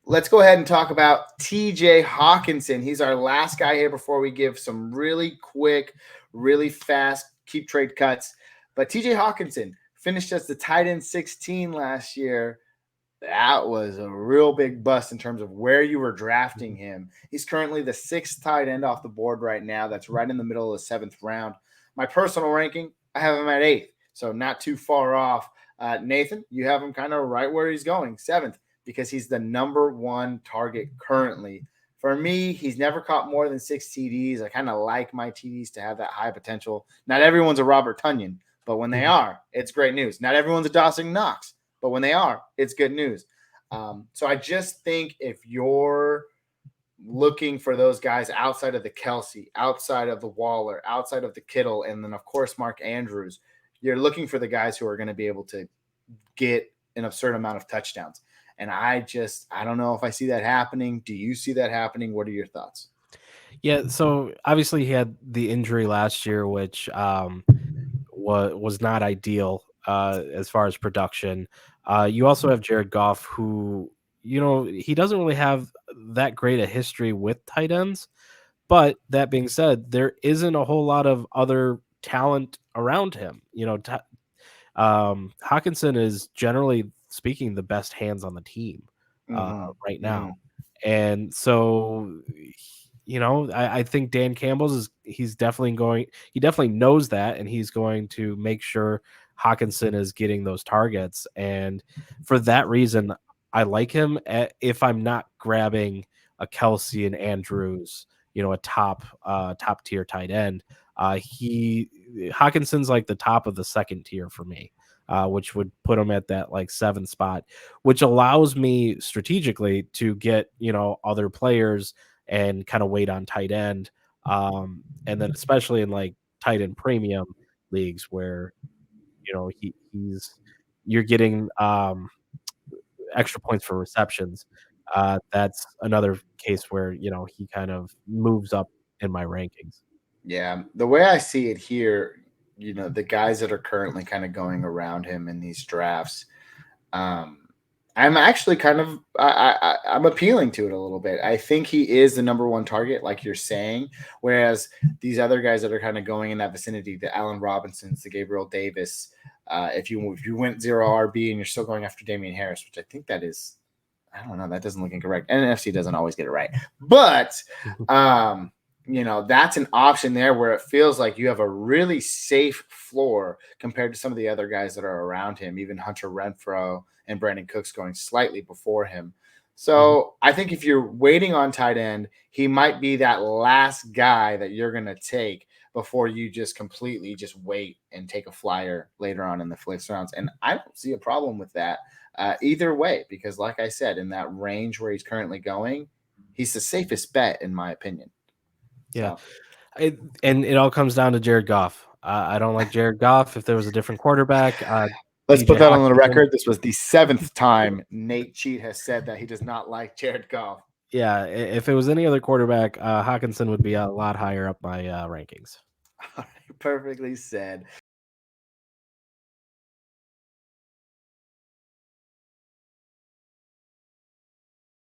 let's go ahead and talk about T.J Hockenson. He's our last guy here before we give some really quick, really fast keep trade cuts. But T.J Hockenson finished as the tight end 16 last year. That was a real big bust in terms of where you were drafting him. He's currently the sixth tight end off the board right now. That's right in the middle of the seventh round. My personal ranking, I have him at eighth, so not too far off. Nathan, you have him kind of right where he's going, seventh, because he's the number one target currently. For me, he's never caught more than 6 TDs. I kind of like my TDs to have that high potential. Not everyone's a Robert Tunyon, but when they are, it's great news. Not everyone's a Dawson Knox, but when they are, it's good news. So I just think if you're looking for those guys outside of the Kelsey, outside of the Waller, outside of the Kittle, and then, of course, Mark Andrews, you're looking for the guys who are going to be able to get an absurd amount of touchdowns. And I don't know if I see that happening. Do you see that happening? What are your thoughts? Yeah, so obviously he had the injury last year, which was not ideal as far as production. You also have Jared Goff, who he doesn't really have that great a history with tight ends. But that being said, there isn't a whole lot of other talent around him. Hawkinson is generally speaking the best hands on the team right now, and so I think Dan Campbell's he definitely knows that, and he's going to make sure Hawkinson is getting those targets, and for that reason, I like him. If I'm not grabbing a Kelsey and Andrews, a top tier tight end, Hawkinson's like the top of the second tier for me. Which would put him at that like 7th spot, which allows me strategically to get other players and kind of wait on tight end, and then especially in like tight end premium leagues where you're getting extra points for receptions. That's another case where he kind of moves up in my rankings. Yeah, the way I see it here, the guys that are currently kind of going around him in these drafts, um, I'm actually kind of I'm appealing to it a little bit. I think he is the number one target, like you're saying. Whereas these other guys that are kind of going in that vicinity, the Allen Robinsons, the Gabriel Davis, if you went zero RB and you're still going after Damian Harris, which I think that is, I don't know, that doesn't look incorrect. NFC doesn't always get it right, but that's an option there where it feels like you have a really safe floor compared to some of the other guys that are around him, even Hunter Renfrow and Brandon Cooks going slightly before him. So I think if you're waiting on tight end, he might be that last guy that you're going to take before you just completely just wait and take a flyer later on in the flex rounds. And I don't see a problem with that either way, because like I said, in that range where he's currently going, he's the safest bet in my opinion. Yeah. So. And it all comes down to Jared Goff. I don't like Jared Goff. If there was a different quarterback, Let's TJ put that on the Hockenson. record. This was the seventh time Nate Cheat has said that he does not like Jared Goff. Yeah, if it was any other quarterback, Hawkinson would be a lot higher up my rankings. All right, perfectly said.